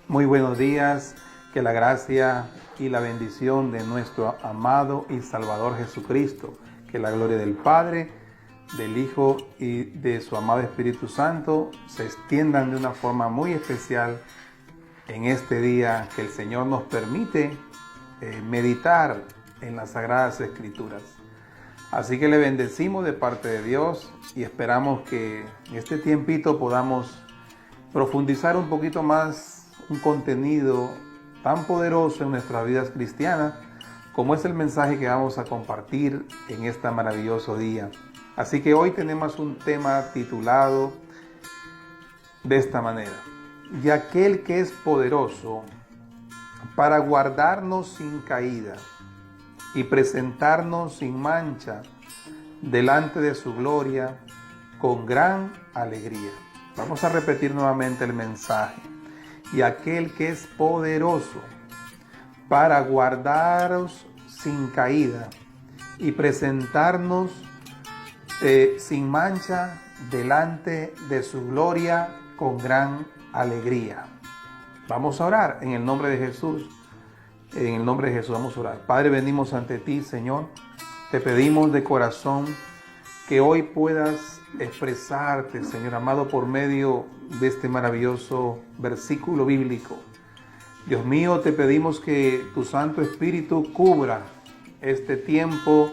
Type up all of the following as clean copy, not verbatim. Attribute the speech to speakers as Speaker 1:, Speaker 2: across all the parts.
Speaker 1: Muy buenos días, que la gracia y la bendición de nuestro amado y Salvador Jesucristo, que la gloria del Padre, del Hijo y de su amado Espíritu Santo se extiendan de una forma muy especial en este día que el Señor nos permite meditar en las Sagradas Escrituras. Así que le bendecimos de parte de Dios y esperamos que en este tiempito podamos profundizar un poquito más un contenido tan poderoso en nuestras vidas cristianas como es el mensaje que vamos a compartir en este maravilloso día. Así que hoy tenemos un tema titulado de esta manera: y aquel que es poderoso para guardarnos sin caída y presentarnos sin mancha delante de su gloria con gran alegría. Vamos a repetir nuevamente el mensaje. Y aquel que es poderoso para guardaros sin caída y presentarnos sin mancha delante de su gloria con gran alegría. Vamos a orar en el nombre de Jesús. En el nombre de Jesús vamos a orar. Padre, venimos ante ti, Señor. Te pedimos de corazón que hoy puedas expresarte, Señor amado, por medio de este maravilloso versículo bíblico. Dios mío, te pedimos que tu Santo Espíritu cubra este tiempo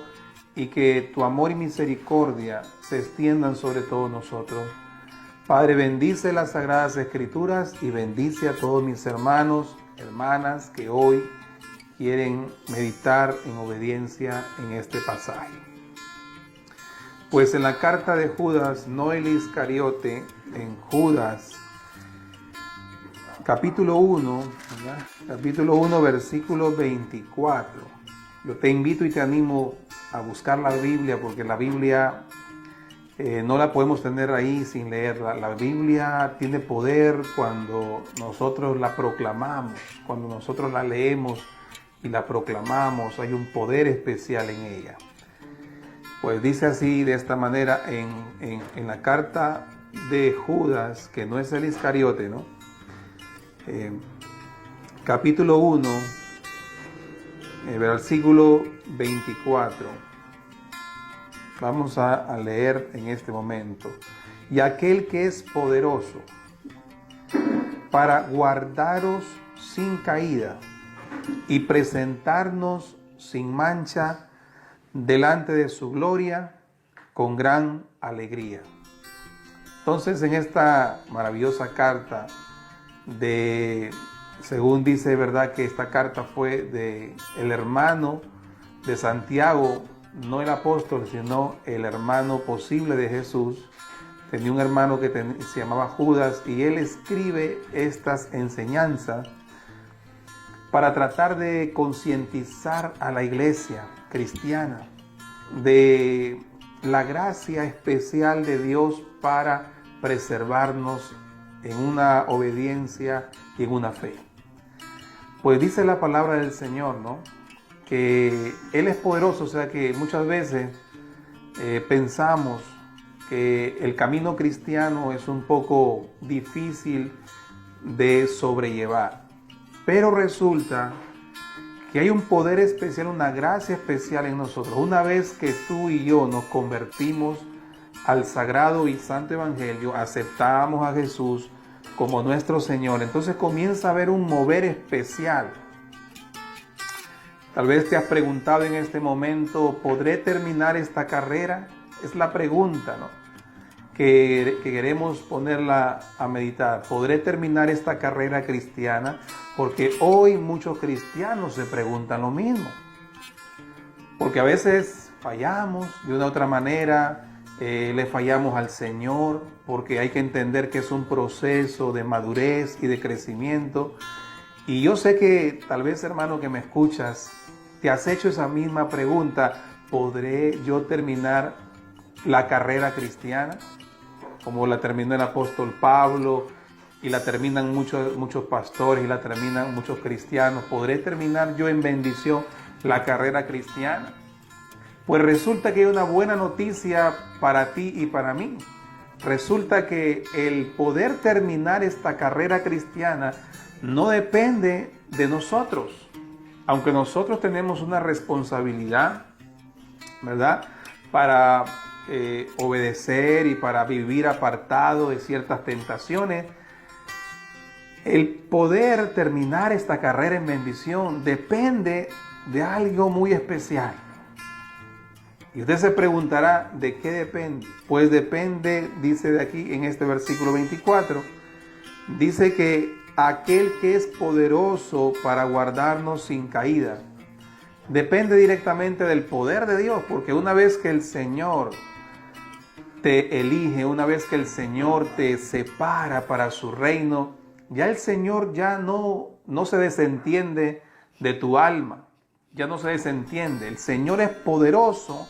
Speaker 1: y que tu amor y misericordia se extiendan sobre todos nosotros. Padre, bendice las Sagradas Escrituras y bendice a todos mis hermanos, hermanas que hoy quieren meditar en obediencia en este pasaje. Pues en la carta de Judas, no el Iscariote, en Judas, capítulo 1, versículo 24. Yo te invito y te animo a buscar la Biblia, porque la Biblia no la podemos tener ahí sin leerla. La Biblia tiene poder cuando nosotros la proclamamos, cuando nosotros la leemos y la proclamamos. Hay un poder especial en ella. Pues dice así, de esta manera, en la carta de Judas, que no es el Iscariote, ¿no? Capítulo 1, versículo 24. Vamos a leer en este momento. Y aquel que es poderoso para guardaros sin caída y presentarnos sin mancha delante de su gloria con gran alegría. Entonces, en esta maravillosa carta según dice, verdad, que esta carta fue de el hermano de Santiago, no el apóstol, sino el hermano posible de Jesús. Tenía un hermano que se llamaba Judas, y él escribe estas enseñanzas para tratar de concientizar a la iglesia cristiana de la gracia especial de Dios para preservarnos en una obediencia y en una fe. Pues dice la palabra del Señor, ¿no?, que Él es poderoso. O sea que muchas veces pensamos que el camino cristiano es un poco difícil de sobrellevar, pero resulta que hay un poder especial, una gracia especial en nosotros. Una vez que tú y yo nos convertimos al sagrado y santo evangelio, aceptamos a Jesús como nuestro Señor, entonces comienza a haber un mover especial. Tal vez te has preguntado en este momento: ¿podré terminar esta carrera? Es la pregunta, ¿no?, que queremos ponerla a meditar. ¿Podré terminar esta carrera cristiana? Porque hoy muchos cristianos se preguntan lo mismo. Porque a veces fallamos de una u otra manera, le fallamos al Señor, porque hay que entender que es un proceso de madurez y de crecimiento. Y yo sé que tal vez, hermano que me escuchas, te has hecho esa misma pregunta: ¿podré yo terminar la carrera cristiana como la terminó el apóstol Pablo, y la terminan muchos pastores, y la terminan muchos cristianos? ¿Podré terminar yo en bendición la carrera cristiana? Pues resulta que hay una buena noticia para ti y para mí. Resulta que el poder terminar esta carrera cristiana no depende de nosotros, aunque nosotros tenemos una responsabilidad, ¿verdad?, para obedecer y para vivir apartado de ciertas tentaciones. El poder terminar esta carrera en bendición depende de algo muy especial. Y usted se preguntará, ¿de qué depende? Pues depende, dice de aquí en este versículo 24, dice que aquel que es poderoso para guardarnos sin caída. Depende directamente del poder de Dios, porque una vez que el Señor te elige, una vez que el Señor te separa para su reino, ya el Señor ya no se desentiende de tu alma, ya no se desentiende. El Señor es poderoso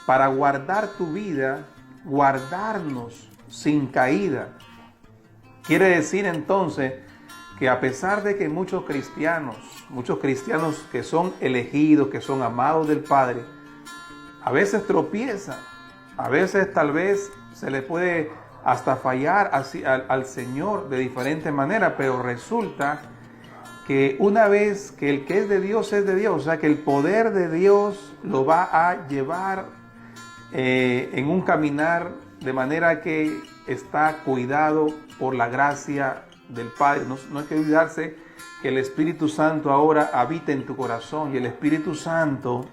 Speaker 1: para guardar tu vida, guardarnos sin caída. Quiere decir entonces que a pesar de que muchos cristianos que son elegidos, que son amados del Padre, a veces tropiezan, a veces tal vez se le puede hasta fallar al Señor de diferentes maneras, pero resulta que una vez que el que es de Dios, o sea que el poder de Dios lo va a llevar en un caminar de manera que está cuidado por la gracia del Padre. No hay que olvidarse que el Espíritu Santo ahora habita en tu corazón y el Espíritu Santo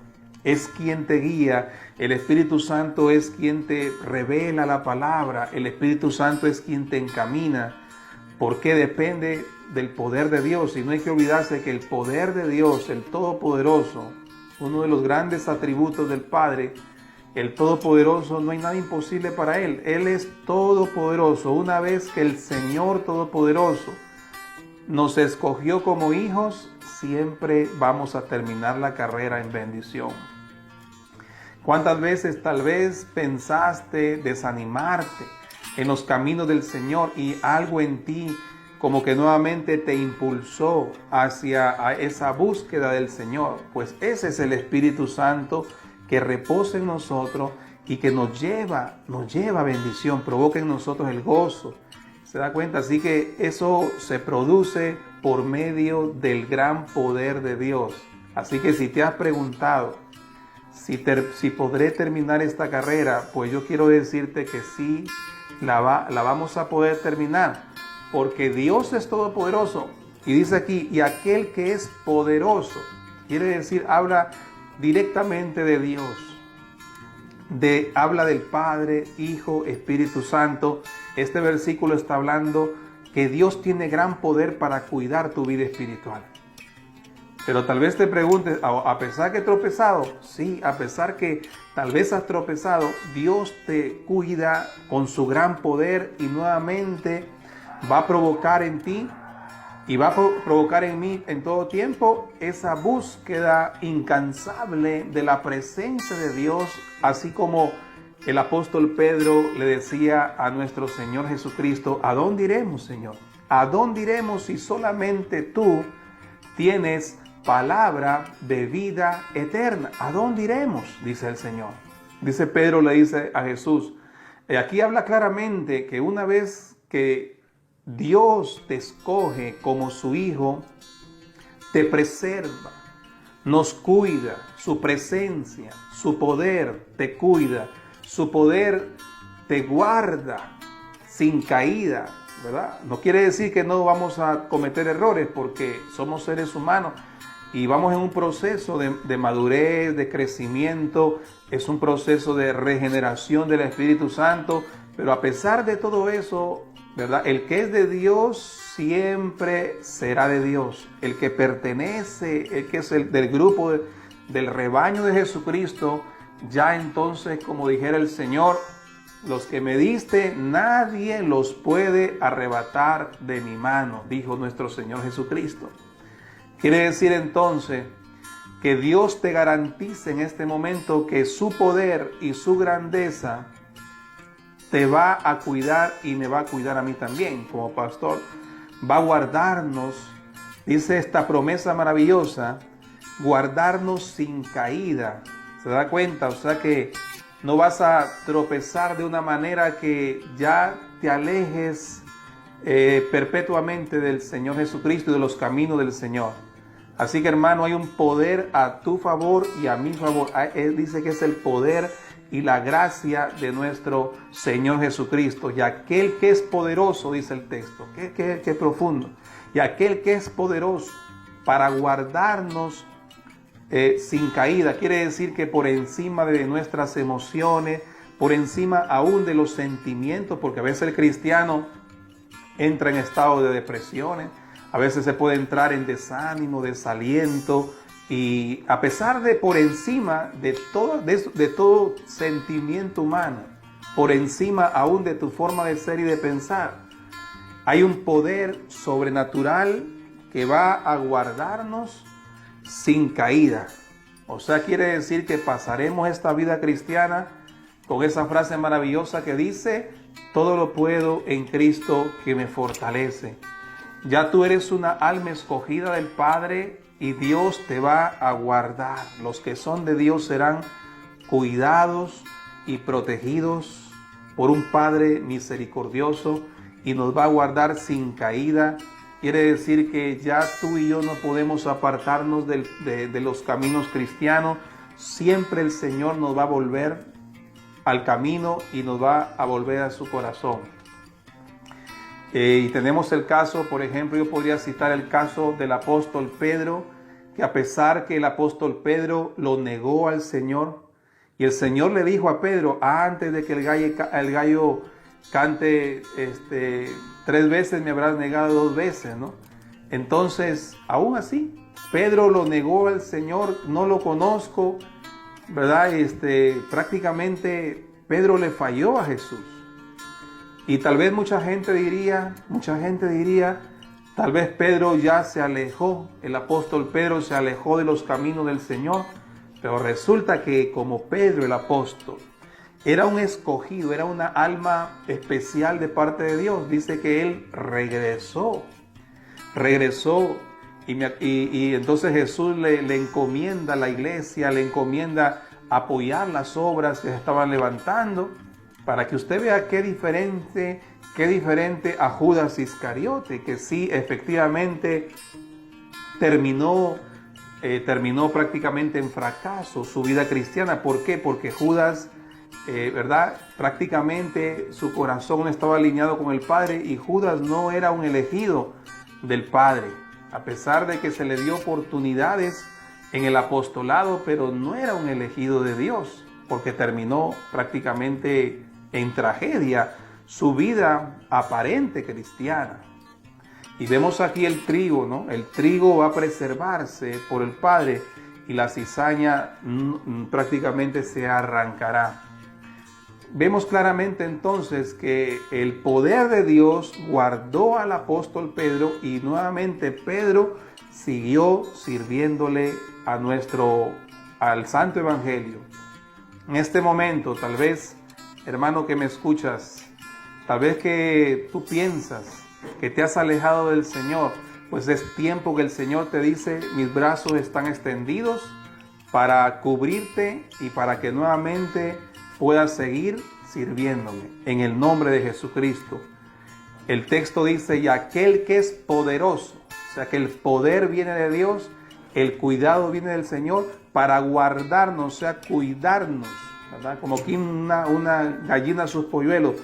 Speaker 1: es quien te guía, el Espíritu Santo es quien te revela la palabra, el Espíritu Santo es quien te encamina, porque depende del poder de Dios. Y no hay que olvidarse que el poder de Dios, el Todopoderoso, uno de los grandes atributos del Padre, el Todopoderoso, no hay nada imposible para Él. Él es todopoderoso. Una vez que el Señor Todopoderoso nos escogió como hijos, siempre vamos a terminar la carrera en bendición. ¿Cuántas veces tal vez pensaste desanimarte en los caminos del Señor y algo en ti como que nuevamente te impulsó hacia esa búsqueda del Señor? Pues ese es el Espíritu Santo que reposa en nosotros y que nos lleva a bendición, provoca en nosotros el gozo. ¿Se da cuenta? Así que eso se produce por medio del gran poder de Dios. Así que si te has preguntado si podré terminar esta carrera, pues yo quiero decirte que sí, la vamos a poder terminar, porque Dios es todopoderoso. Y dice aquí, y aquel que es poderoso, quiere decir, habla directamente de Dios. Habla del Padre, Hijo, Espíritu Santo. Este versículo está hablando que Dios tiene gran poder para cuidar tu vida espiritual. Pero tal vez te preguntes, a pesar que he tropezado, sí, a pesar que tal vez has tropezado, Dios te cuida con su gran poder y nuevamente va a provocar en ti y va a provocar en mí en todo tiempo esa búsqueda incansable de la presencia de Dios, así como el apóstol Pedro le decía a nuestro Señor Jesucristo, ¿a dónde iremos, Señor? ¿A dónde iremos si solamente tú tienes palabra de vida eterna? ¿A dónde iremos? Dice el Señor. Dice Pedro, le dice a Jesús. Aquí habla claramente que una vez que Dios te escoge como su hijo, te preserva, nos cuida, su presencia, su poder te cuida, su poder te guarda sin caída, ¿verdad? No quiere decir que no vamos a cometer errores, porque somos seres humanos y vamos en un proceso de madurez, de crecimiento, es un proceso de regeneración del Espíritu Santo, pero a pesar de todo eso, ¿verdad? El que es de Dios siempre será de Dios. El que pertenece, el que es del grupo del rebaño de Jesucristo, ya entonces, como dijera el Señor, los que me diste, nadie los puede arrebatar de mi mano, dijo nuestro Señor Jesucristo. Quiere decir entonces que Dios te garantiza en este momento que su poder y su grandeza te va a cuidar y me va a cuidar a mí también como pastor. Va a guardarnos, dice esta promesa maravillosa, guardarnos sin caída. ¿Se da cuenta? O sea que no vas a tropezar de una manera que ya te alejes perpetuamente del Señor Jesucristo y de los caminos del Señor. Así que, hermano, hay un poder a tu favor y a mi favor. Él dice que es el poder y la gracia de nuestro Señor Jesucristo. Y aquel que es poderoso, dice el texto, qué profundo. Y aquel que es poderoso para guardarnos sin caída. Quiere decir que por encima de nuestras emociones, por encima aún de los sentimientos, porque a veces el cristiano entra en estado de depresiones, a veces se puede entrar en desánimo, desaliento, y a pesar de por encima de todo sentimiento humano, por encima aún de tu forma de ser y de pensar, hay un poder sobrenatural que va a guardarnos sin caída. O sea, quiere decir que pasaremos esta vida cristiana con esa frase maravillosa que dice: todo lo puedo en Cristo que me fortalece. Ya tú eres una alma escogida del Padre y Dios te va a guardar. Los que son de Dios serán cuidados y protegidos por un Padre misericordioso y nos va a guardar sin caída. Quiere decir que ya tú y yo no podemos apartarnos de los caminos cristianos. Siempre el Señor nos va a volver al camino y nos va a volver a su corazón. Y tenemos el caso, por ejemplo, yo podría citar el caso del apóstol Pedro, que a pesar que el apóstol Pedro lo negó al Señor, y el Señor le dijo a Pedro, antes de que el gallo cante 3 veces, me habrás negado 2 veces, ¿no? Entonces, aún así, Pedro lo negó al Señor, no lo conozco, ¿verdad? Prácticamente Pedro le falló a Jesús. Y tal vez mucha gente diría, tal vez Pedro ya se alejó, el apóstol Pedro se alejó de los caminos del Señor, pero resulta que como Pedro el apóstol era un escogido, era una alma especial de parte de Dios, dice que él regresó y entonces Jesús le encomienda a la iglesia, le encomienda apoyar las obras que se estaban levantando, para que usted vea qué diferente a Judas Iscariote, que sí, efectivamente terminó prácticamente en fracaso su vida cristiana. ¿Por qué? Porque Judas, ¿verdad? Prácticamente su corazón estaba alineado con el Padre y Judas no era un elegido del Padre, a pesar de que se le dio oportunidades en el apostolado, pero no era un elegido de Dios, porque terminó prácticamente en tragedia su vida aparente cristiana. Y vemos aquí el trigo, ¿no? El trigo va a preservarse por el Padre y la cizaña prácticamente se arrancará. Vemos claramente entonces que el poder de Dios guardó al apóstol Pedro y nuevamente Pedro siguió sirviéndole al Santo Evangelio. En este momento, tal vez, hermano que me escuchas, tal vez que tú piensas que te has alejado del Señor, pues es tiempo que el Señor te dice: mis brazos están extendidos para cubrirte y para que nuevamente puedas seguir sirviéndome en el nombre de Jesucristo. El texto dice: y aquel que es poderoso, o sea que el poder viene de Dios, el cuidado viene del Señor para guardarnos, o sea, cuidarnos, ¿verdad? Como aquí una gallina a sus polluelos,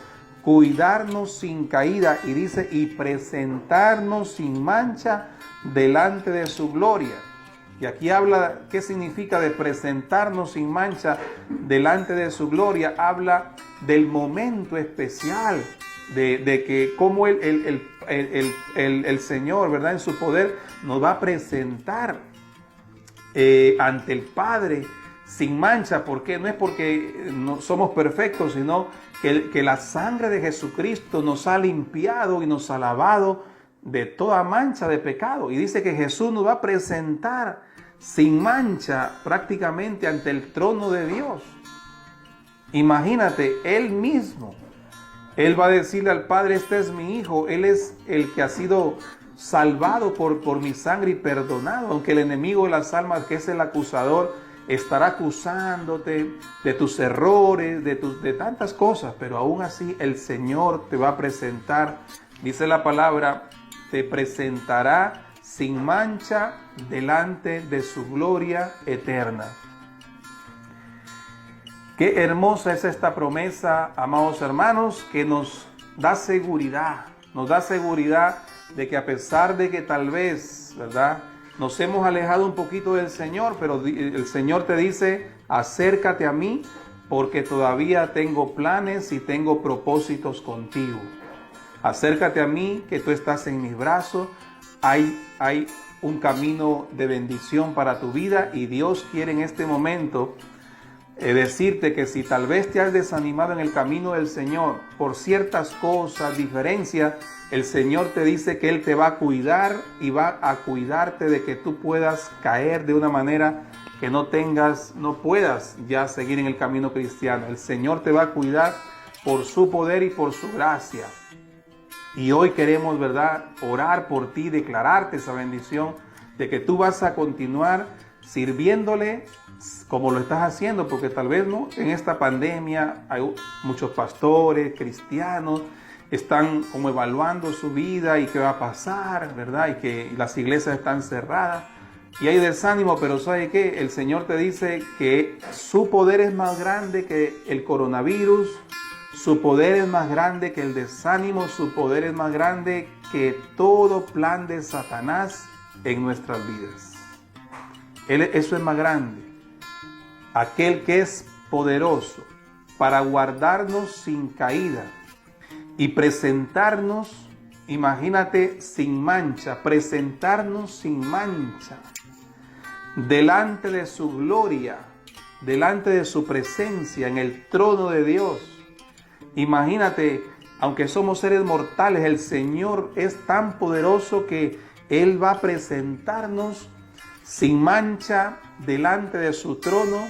Speaker 1: cuidarnos sin caída, y dice: y presentarnos sin mancha delante de su gloria. Y aquí habla, ¿qué significa de presentarnos sin mancha delante de su gloria? Habla del momento especial, de que como el Señor, ¿verdad? En su poder nos va a presentar ante el Padre sin mancha. ¿Por qué? No es porque no somos perfectos, sino que la sangre de Jesucristo nos ha limpiado y nos ha lavado de toda mancha de pecado. Y dice que Jesús nos va a presentar sin mancha prácticamente ante el trono de Dios. Imagínate, Él mismo, Él va a decirle al Padre: este es mi Hijo, Él es el que ha sido salvado por mi sangre y perdonado. Aunque el enemigo de las almas, que es el acusador, estará acusándote de tus errores, de tantas cosas, pero aún así el Señor te va a presentar Dice la palabra, te presentará sin mancha delante de su gloria eterna. Qué hermosa es esta promesa, amados hermanos, que nos da seguridad de que a pesar de que tal vez, ¿verdad?, nos hemos alejado un poquito del Señor, pero el Señor te dice, acércate a mí, porque todavía tengo planes y tengo propósitos contigo. Acércate a mí, que tú estás en mis brazos. Hay un camino de bendición para tu vida y Dios quiere en este momento decirte que si tal vez te has desanimado en el camino del Señor por ciertas cosas, diferencias, el Señor te dice que Él te va a cuidar y va a cuidarte de que tú puedas caer de una manera que no puedas ya seguir en el camino cristiano. El Señor te va a cuidar por su poder y por su gracia. Y hoy queremos, ¿verdad?, orar por ti, declararte esa bendición de que tú vas a continuar sirviéndole como lo estás haciendo, porque tal vez no en esta pandemia hay muchos pastores cristianos están como evaluando su vida y qué va a pasar, ¿verdad? Y que las iglesias están cerradas y hay desánimo, pero ¿sabe qué? El Señor te dice que su poder es más grande que el coronavirus, su poder es más grande que el desánimo, su poder es más grande que todo plan de Satanás en nuestras vidas. Eso es más grande. Aquel que es poderoso para guardarnos sin caída y presentarnos, imagínate, sin mancha, presentarnos sin mancha delante de su gloria, delante de su presencia en el trono de Dios. Imagínate, aunque somos seres mortales, el Señor es tan poderoso que Él va a presentarnos sin mancha delante de su trono,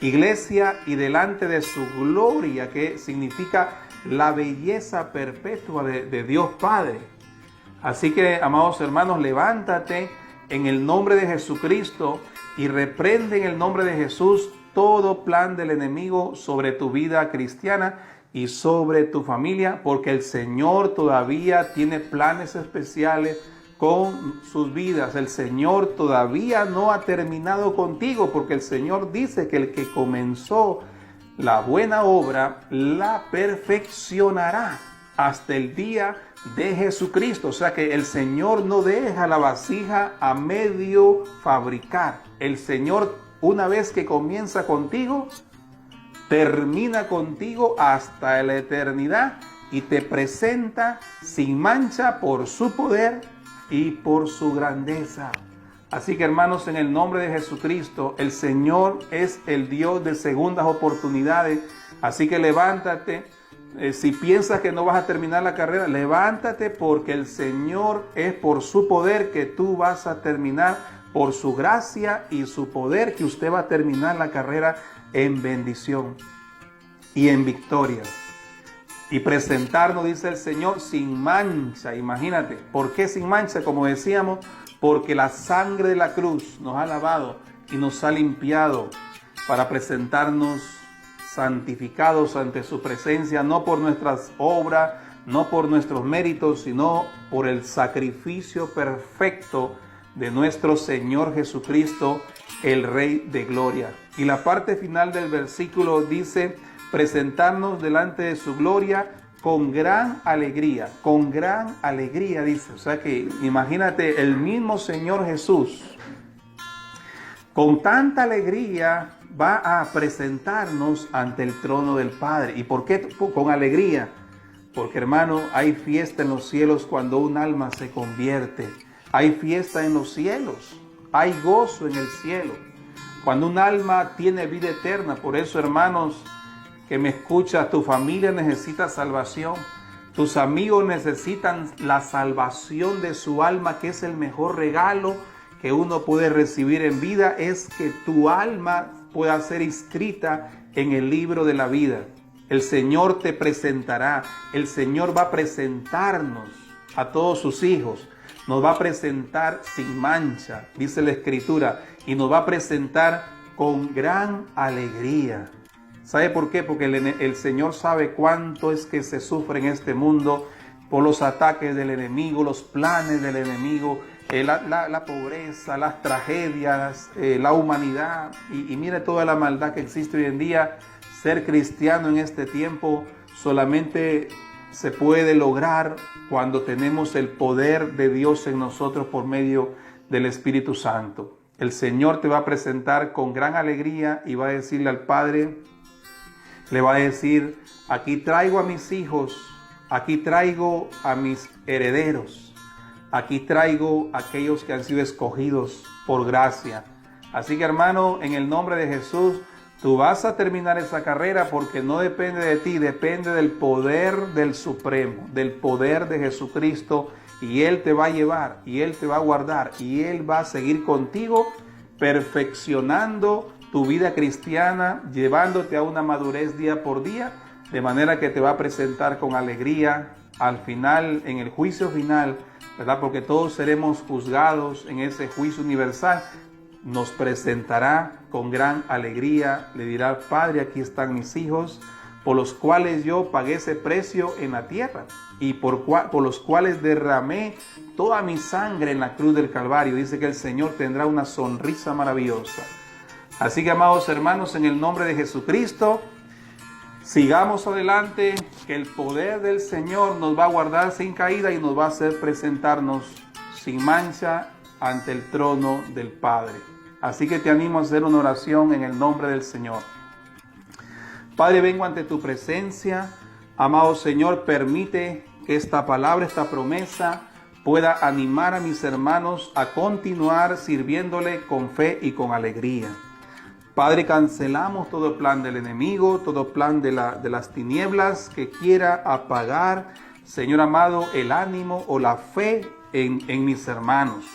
Speaker 1: iglesia, y delante de su gloria, que significa la belleza perpetua de Dios Padre. Así que, amados hermanos, levántate en el nombre de Jesucristo y reprende en el nombre de Jesús todo plan del enemigo sobre tu vida cristiana y sobre tu familia, porque el Señor todavía tiene planes especiales con sus vidas. El Señor todavía no ha terminado contigo, porque el Señor dice que el que comenzó la buena obra la perfeccionará hasta el día de Jesucristo. O sea que el Señor no deja la vasija a medio fabricar. El Señor, una vez que comienza contigo, termina contigo hasta la eternidad y te presenta sin mancha por su poder y por su grandeza. Así que, hermanos, en el nombre de Jesucristo, el Señor es el Dios de segundas oportunidades. Así que levántate. Si piensas que no vas a terminar la carrera, levántate, porque el Señor es por su poder que tú vas a terminar, por su gracia y su poder que usted va a terminar la carrera en bendición y en victoria. Y presentarnos, dice el Señor, sin mancha. Imagínate, ¿por qué sin mancha? Como decíamos, porque la sangre de la cruz nos ha lavado y nos ha limpiado para presentarnos santificados ante su presencia, no por nuestras obras, no por nuestros méritos, sino por el sacrificio perfecto de nuestro Señor Jesucristo, el Rey de Gloria. Y la parte final del versículo dice, presentarnos delante de su gloria con gran alegría dice. O sea que imagínate, el mismo Señor Jesús con tanta alegría va a presentarnos ante el trono del Padre. ¿Y por qué con alegría? Porque, hermano, hay fiesta en los cielos cuando un alma se convierte. Hay fiesta en los cielos, hay gozo en el cielo cuando un alma tiene vida eterna. Por eso, hermanos que me escuchas, tu familia necesita salvación, tus amigos necesitan la salvación de su alma, que es el mejor regalo que uno puede recibir en vida, es que tu alma pueda ser inscrita en el libro de la vida. El Señor te presentará, el Señor va a presentarnos a todos sus hijos, nos va a presentar sin mancha, dice la Escritura, y nos va a presentar con gran alegría. ¿Sabe por qué? Porque el Señor sabe cuánto es que se sufre en este mundo por los ataques del enemigo, los planes del enemigo, la pobreza, las tragedias, la humanidad. Y mire toda la maldad que existe hoy en día. Ser cristiano en este tiempo solamente se puede lograr cuando tenemos el poder de Dios en nosotros por medio del Espíritu Santo. El Señor te va a presentar con gran alegría y va a decirle al Padre, le va a decir: aquí traigo a mis hijos, aquí traigo a mis herederos, aquí traigo a aquellos que han sido escogidos por gracia. Así que, hermano, en el nombre de Jesús, tú vas a terminar esa carrera, porque no depende de ti, depende del poder del Supremo, del poder de Jesucristo, y Él te va a llevar, y Él te va a guardar, y Él va a seguir contigo, perfeccionando tu vida cristiana, llevándote a una madurez día por día, de manera que te va a presentar con alegría al final, en el juicio final, ¿verdad? Porque todos seremos juzgados en ese juicio universal. Nos presentará con gran alegría, le dirá: Padre, aquí están mis hijos, por los cuales yo pagué ese precio en la tierra y por los cuales derramé toda mi sangre en la cruz del Calvario. Dice que el Señor tendrá una sonrisa maravillosa. Así que, amados hermanos, en el nombre de Jesucristo, sigamos adelante, que el poder del Señor nos va a guardar sin caída y nos va a hacer presentarnos sin mancha ante el trono del Padre. Así que te animo a hacer una oración en el nombre del Señor. Padre, vengo ante tu presencia. Amado Señor, permite que esta palabra, esta promesa, pueda animar a mis hermanos a continuar sirviéndole con fe y con alegría. Padre, cancelamos todo plan del enemigo, todo plan de las tinieblas que quiera apagar, Señor amado, el ánimo o la fe en mis hermanos.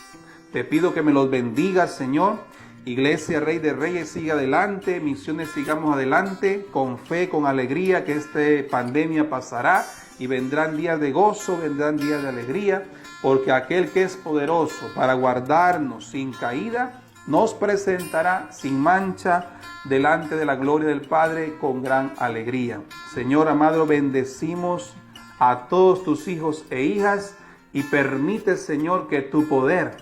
Speaker 1: Te pido que me los bendigas, Señor. Iglesia Rey de Reyes, siga adelante. Misiones, sigamos adelante con fe, con alegría, que esta pandemia pasará y vendrán días de gozo, vendrán días de alegría, porque aquel que es poderoso para guardarnos sin caída, nos presentará sin mancha delante de la gloria del Padre con gran alegría. Señor amado, bendecimos a todos tus hijos e hijas y permite, Señor, que tu poder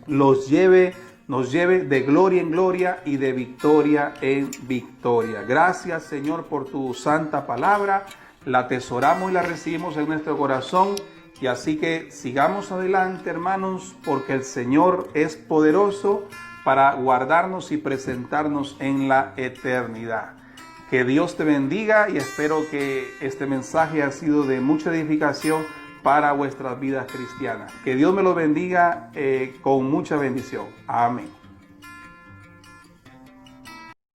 Speaker 1: nos lleve de gloria en gloria y de victoria en victoria. Gracias, Señor, por tu santa palabra. La atesoramos y la recibimos en nuestro corazón. Y así que sigamos adelante, hermanos, porque el Señor es poderoso para guardarnos y presentarnos en la eternidad. Que Dios te bendiga y espero que este mensaje ha sido de mucha edificación para vuestras vidas cristianas. Que Dios me lo bendiga con mucha bendición. Amén.